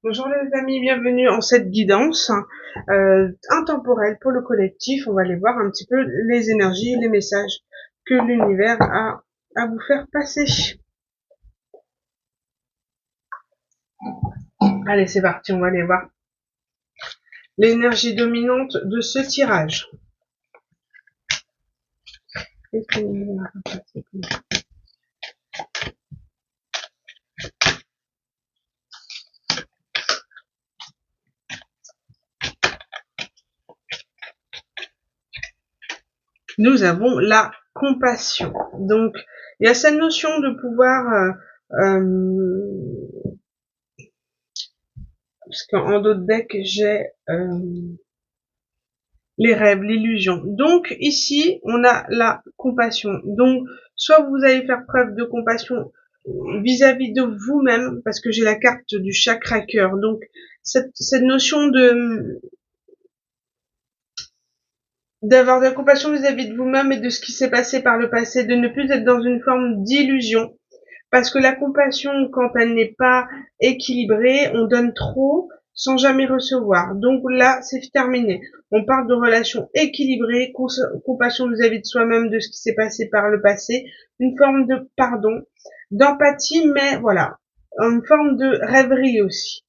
Bonjour les amis, bienvenue en cette guidance intemporelle pour le collectif. On va aller voir un petit peu les énergies et les messages que l'univers a à vous faire passer. Allez, c'est parti, on va aller voir l'énergie dominante de ce tirage. Nous avons la compassion. Donc, il y a cette notion de pouvoir, parce qu'en d'autres decks, j'ai les rêves, l'illusion. Donc, ici, on a la compassion. Donc, soit vous allez faire preuve de compassion vis-à-vis de vous-même, parce que j'ai la carte du chakra cœur. Donc, cette notion d'avoir de la compassion vis-à-vis de vous-même et de ce qui s'est passé par le passé, de ne plus être dans une forme d'illusion. Parce que la compassion, quand elle n'est pas équilibrée, on donne trop sans jamais recevoir. Donc là, c'est terminé. On parle de relations équilibrées, compassion vis-à-vis de soi-même, de ce qui s'est passé par le passé, une forme de pardon, d'empathie, mais voilà, une forme de rêverie aussi.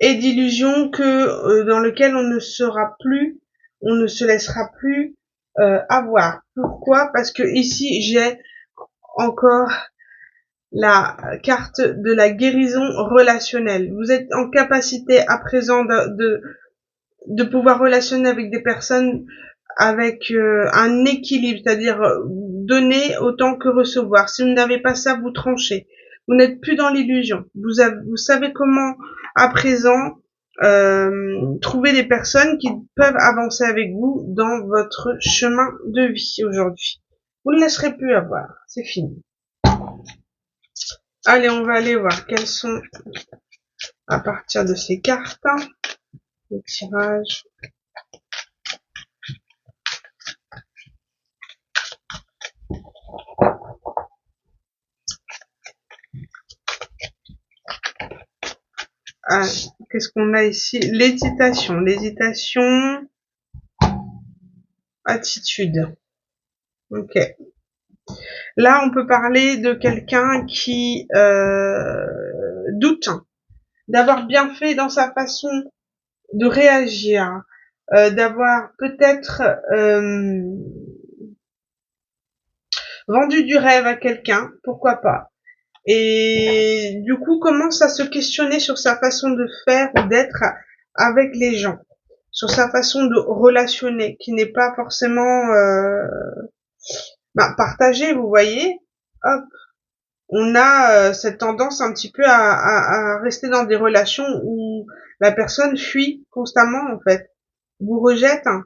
Et d'illusion dans lequel on ne sera plus, on ne se laissera plus avoir. Pourquoi? Parce que ici, j'ai encore la carte de la guérison relationnelle. Vous êtes en capacité à présent de pouvoir relationner avec des personnes avec un équilibre, c'est-à-dire donner autant que recevoir. Si vous n'avez pas ça, vous tranchez. Vous n'êtes plus dans l'illusion. Vous savez comment à présent trouver des personnes qui peuvent avancer avec vous dans votre chemin de vie aujourd'hui. Vous ne laisserez plus avoir. C'est fini. Allez, on va aller voir quels sont, à partir de ces cartes, le tirage. Ah, qu'est-ce qu'on a ici? L'hésitation. L'hésitation, attitude. Ok. Là, on peut parler de quelqu'un qui doute d'avoir bien fait dans sa façon de réagir, d'avoir peut-être vendu du rêve à quelqu'un, pourquoi pas. Et du coup, commence à se questionner sur sa façon de faire ou d'être avec les gens, sur sa façon de relationner, qui n'est pas forcément partagée, vous voyez. Hop, on a cette tendance un petit peu à rester dans des relations où la personne fuit constamment, en fait, vous rejette, hein,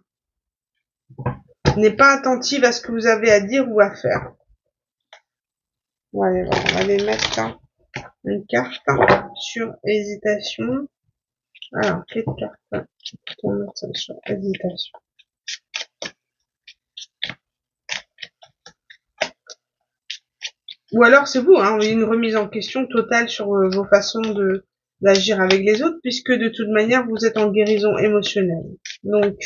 n'est pas attentive à ce que vous avez à dire ou à faire. Voilà, on va aller mettre une carte sur hésitation. Alors, quelle carte pour mettre ça sur hésitation? Ou alors c'est vous, hein, une remise en question totale sur vos façons d'agir avec les autres, puisque de toute manière vous êtes en guérison émotionnelle. Donc,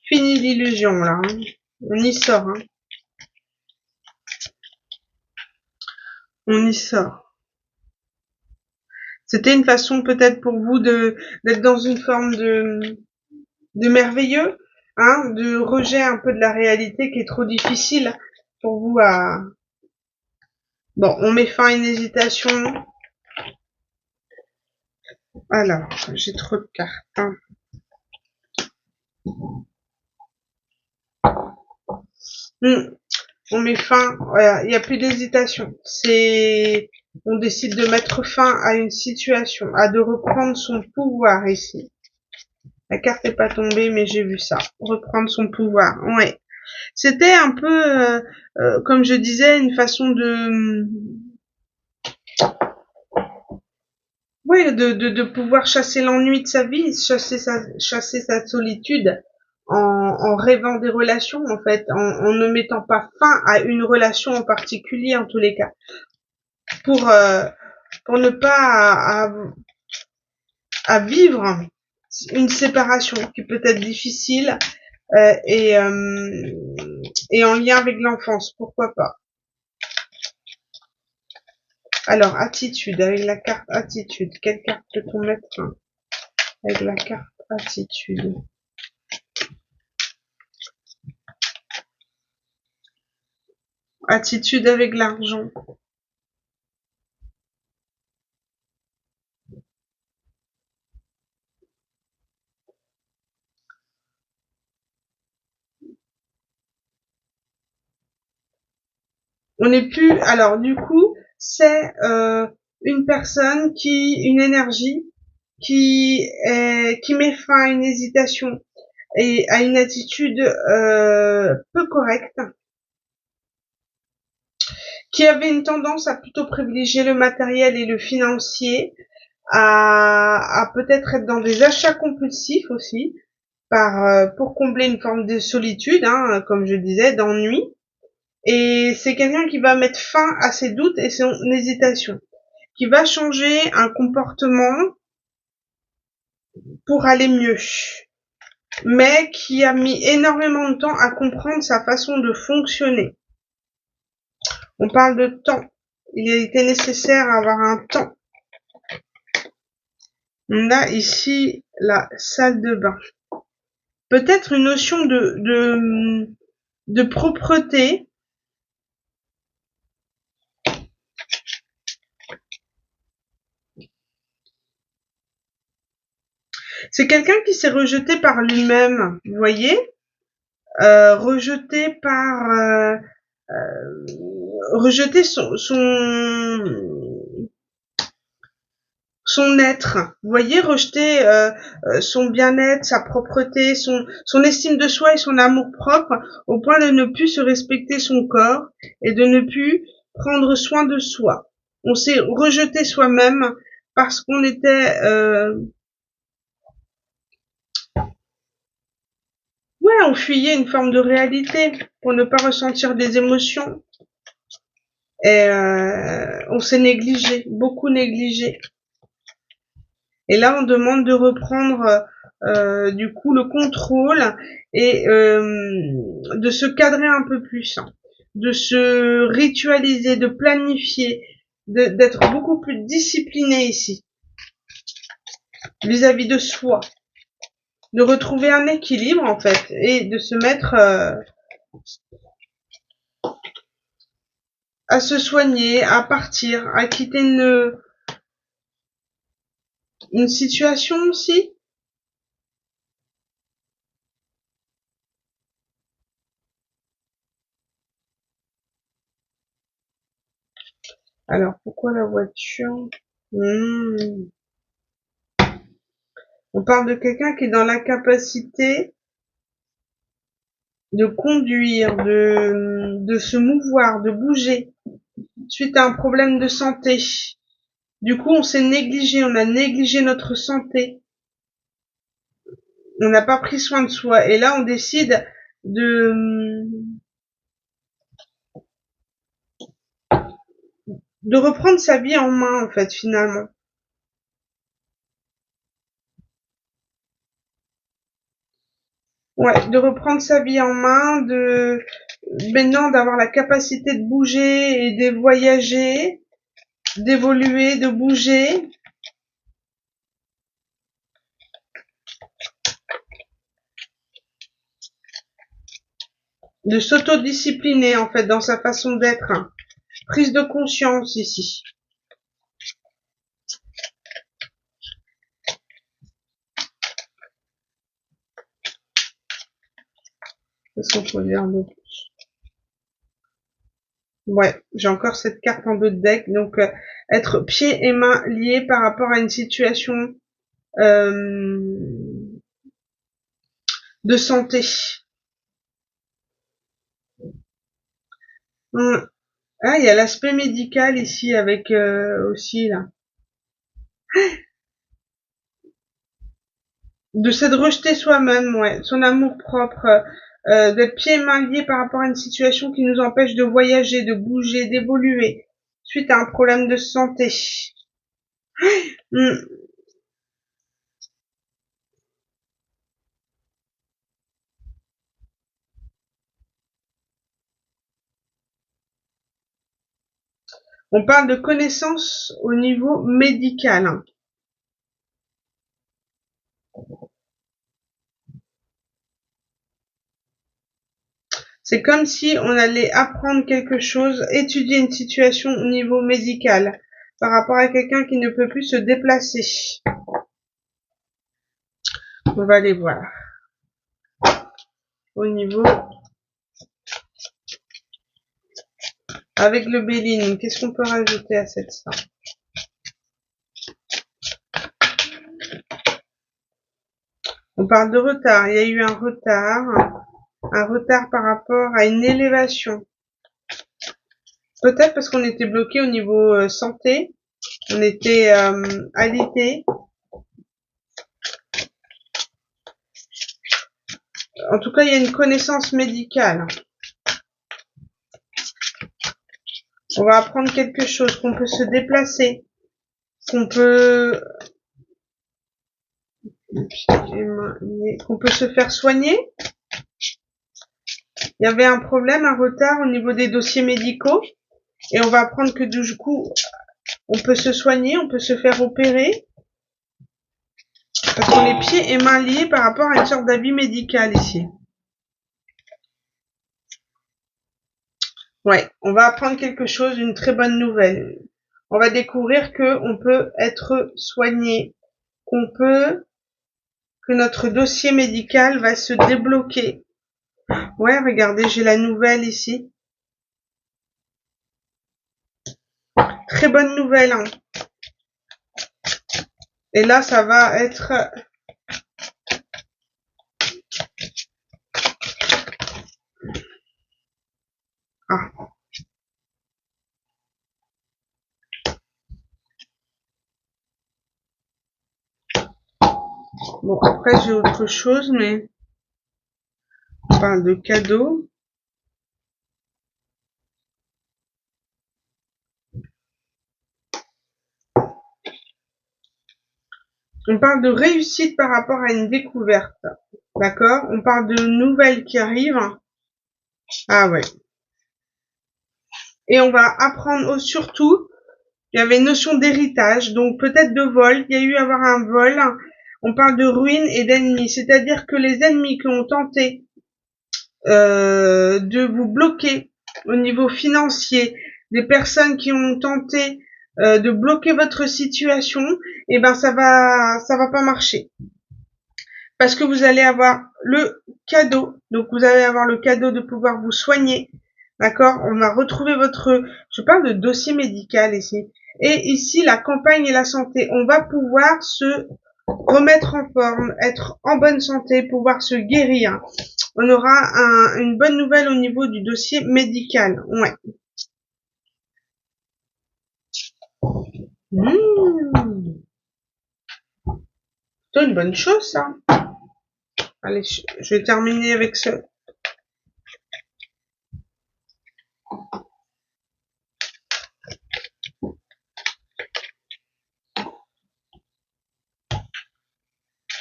fini l'illusion là, hein. On y sort, hein. On y sort. C'était une façon peut-être pour vous d'être dans une forme de merveilleux, hein, de rejet un peu de la réalité qui est trop difficile pour vous à... Bon, on met fin à une hésitation. Alors, j'ai trop de cartes, hein. On met fin, voilà, il n'y a plus d'hésitation. On décide de mettre fin à une situation, de reprendre son pouvoir ici. La carte n'est pas tombée, mais j'ai vu ça. Reprendre son pouvoir, ouais. C'était un peu, comme je disais, une façon de pouvoir chasser l'ennui de sa vie, chasser sa solitude en rêvant des relations, en fait, en ne mettant pas fin à une relation en particulier, en tous les cas. Pour pour ne pas à vivre une séparation qui peut être difficile et en lien avec l'enfance, pourquoi pas. Alors, attitude, avec la carte attitude, quelle carte peut-on mettre avec la carte attitude? Attitude avec l'argent. On n'est plus, alors du coup, c'est une personne une énergie qui met fin à une hésitation et à une attitude peu correcte, qui avait une tendance à plutôt privilégier le matériel et le financier, à peut-être être dans des achats compulsifs aussi, pour combler une forme de solitude, hein, comme je disais, d'ennui. Et c'est quelqu'un qui va mettre fin à ses doutes et son hésitation, qui va changer un comportement pour aller mieux, mais qui a mis énormément de temps à comprendre sa façon de fonctionner. On parle de temps. Il était nécessaire d'avoir un temps. On a ici la salle de bain. Peut-être une notion de propreté. C'est quelqu'un qui s'est rejeté par lui-même, vous voyez, rejeté par rejeter son être, vous voyez, rejeter son bien-être, sa propreté, son estime de soi et son amour propre, au point de ne plus se respecter son corps et de ne plus prendre soin de soi. On s'est rejeté soi-même parce qu'on était on fuyait une forme de réalité pour ne pas ressentir des émotions. Et on s'est négligé, beaucoup négligé. Et là, on demande de reprendre du coup le contrôle et de se cadrer un peu plus, de se ritualiser, de planifier, d'être beaucoup plus discipliné ici vis-à-vis de soi, de retrouver un équilibre en fait et de se mettre à se soigner, à partir, à quitter une situation aussi. Alors, pourquoi la voiture? On parle de quelqu'un qui est dans l'incapacité de conduire, de se mouvoir, de bouger, suite à un problème de santé. Du coup, on s'est négligé, on a négligé notre santé. On n'a pas pris soin de soi. Et là, on décide de reprendre sa vie en main, en fait, finalement. Ouais, de reprendre sa vie en main, maintenant d'avoir la capacité de bouger et de voyager, d'évoluer, de bouger. De s'autodiscipliner, en fait, dans sa façon d'être. Prise de conscience, ici. Qu'est-ce qu'on peut dire de plus? Ouais, j'ai encore cette carte en dos de deck. Donc, être pieds et mains liés par rapport à une situation de santé. Ah, il y a l'aspect médical ici avec aussi là. De s'être rejeter soi-même, ouais, son amour propre, d'être pieds et mains liés par rapport à une situation qui nous empêche de voyager, de bouger, d'évoluer, suite à un problème de santé. Hmm. On parle de connaissances au niveau médical, hein. C'est comme si on allait apprendre quelque chose, étudier une situation au niveau médical par rapport à quelqu'un qui ne peut plus se déplacer. On va aller voir. Au niveau avec le Béline, qu'est-ce qu'on peut rajouter à cette ça? On parle de retard. Il y a eu un retard par rapport à une élévation. Peut-être parce qu'on était bloqué au niveau santé, on était alité. En tout cas, il y a une connaissance médicale. On va apprendre quelque chose, qu'on peut se déplacer, qu'on peut se faire soigner. Il y avait un problème, un retard au niveau des dossiers médicaux, et on va apprendre que du coup, on peut se soigner, on peut se faire opérer, parce qu'on est pieds et mains liés par rapport à une sorte d'avis médical ici. Ouais, on va apprendre quelque chose, une très bonne nouvelle. On va découvrir que on peut être soigné, que notre dossier médical va se débloquer. Ouais, regardez, j'ai la nouvelle ici. Très bonne nouvelle, hein. Et là, ça va être... Ah. Bon, après, j'ai autre chose, mais on parle de cadeaux. On parle de réussite par rapport à une découverte. D'accord? On parle de nouvelles qui arrivent. Ah ouais. Et on va apprendre surtout, il y avait une notion d'héritage, donc peut-être de vol. Il y a eu avoir un vol. On parle de ruines et d'ennemis. C'est-à-dire que les ennemis qui ont tenté de vous bloquer au niveau financier, des personnes qui ont tenté de bloquer votre situation, et ben ça va pas marcher. Parce que vous allez avoir le cadeau, donc vous allez avoir le cadeau de pouvoir vous soigner, d'accord? On va retrouver votre, je parle de dossier médical ici, et ici la campagne et la santé, on va pouvoir se remettre en forme, être en bonne santé, pouvoir se guérir. On aura une bonne nouvelle au niveau du dossier médical, ouais. C'est une bonne chose ça. Allez, je vais terminer avec ce.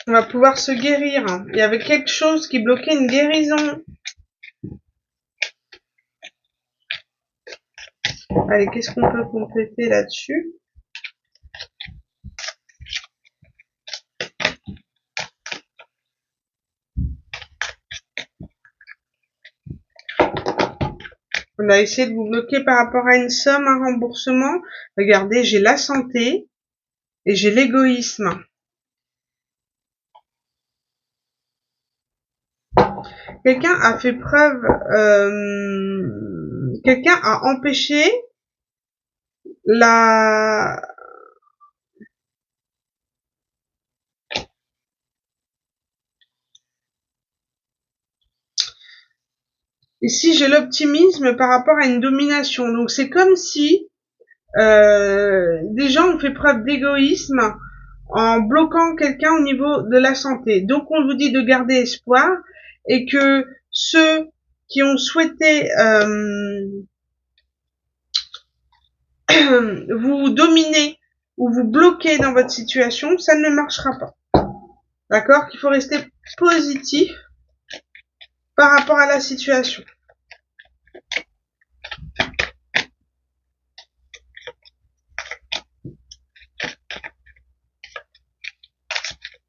On va pouvoir se guérir. Il y avait quelque chose qui bloquait une guérison. Allez, qu'est-ce qu'on peut compléter là-dessus? On a essayé de vous bloquer par rapport à une somme, un remboursement. Regardez, j'ai la santé et j'ai l'égoïsme. Quelqu'un a fait preuve, quelqu'un a empêché la, ici j'ai l'optimisme par rapport à une domination. Donc c'est comme si des gens ont fait preuve d'égoïsme en bloquant quelqu'un au niveau de la santé. Donc on vous dit de garder espoir et que ceux qui ont souhaité vous dominer ou vous bloquez dans votre situation, ça ne marchera pas. D'accord? Qu'il faut rester positif par rapport à la situation.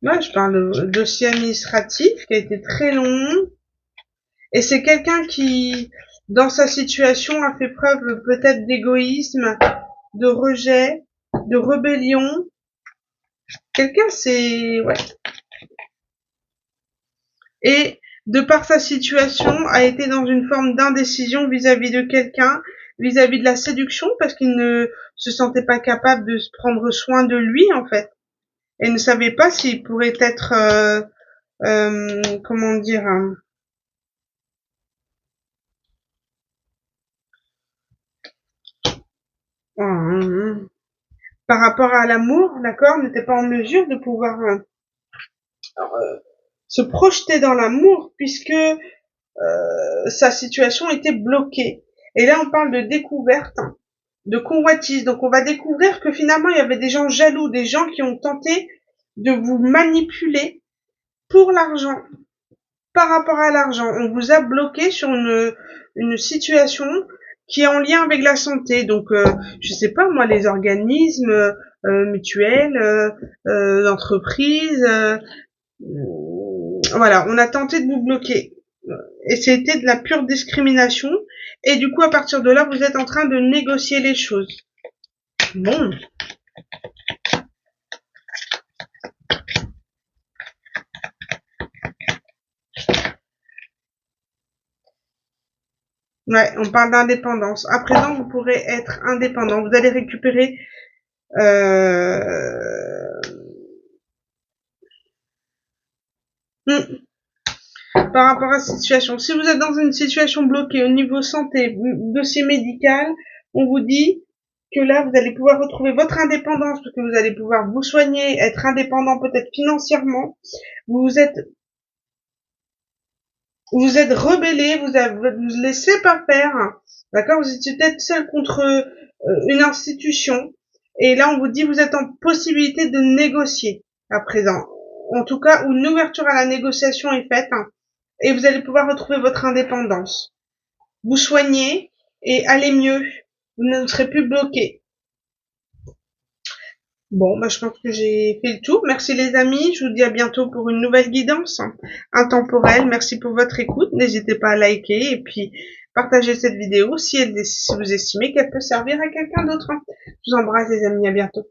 Là, je parle de dossier administratif qui a été très long. Et c'est quelqu'un qui, dans sa situation, a fait preuve peut-être d'égoïsme, de rejet, de rébellion. Quelqu'un, c'est... Ouais. Et de par sa situation, a été dans une forme d'indécision vis-à-vis de quelqu'un, vis-à-vis de la séduction, parce qu'il ne se sentait pas capable de se prendre soin de lui, en fait. Et ne savait pas s'il pourrait être... comment dire... par rapport à l'amour, d'accord, n'était pas en mesure de pouvoir se projeter dans l'amour puisque sa situation était bloquée. Et là, on parle de découverte, de convoitise. Donc, on va découvrir que finalement, il y avait des gens jaloux, des gens qui ont tenté de vous manipuler pour l'argent, par rapport à l'argent. On vous a bloqué sur une situation qui est en lien avec la santé. Donc, je sais pas moi, les organismes mutuels, d'entreprise. Voilà, on a tenté de vous bloquer. Et c'était de la pure discrimination. Et du coup, à partir de là, vous êtes en train de négocier les choses. Bon. Ouais, on parle d'indépendance. À présent, vous pourrez être indépendant. Vous allez récupérer par rapport à cette situation. Si vous êtes dans une situation bloquée au niveau santé, dossier médical, on vous dit que là, vous allez pouvoir retrouver votre indépendance parce que vous allez pouvoir vous soigner, être indépendant peut-être financièrement. Vous êtes rebellé, vous laissez pas faire. D'accord? Vous étiez peut-être seul contre une institution. Et là, on vous dit, vous êtes en possibilité de négocier à présent. En tout cas, où une ouverture à la négociation est faite. Et vous allez pouvoir retrouver votre indépendance. Vous soignez et allez mieux. Vous ne serez plus bloqué. Bon, bah, je pense que j'ai fait le tour. Merci les amis. Je vous dis à bientôt pour une nouvelle guidance intemporelle. Merci pour votre écoute. N'hésitez pas à liker et puis partager cette vidéo si vous estimez qu'elle peut servir à quelqu'un d'autre. Je vous embrasse les amis. À bientôt.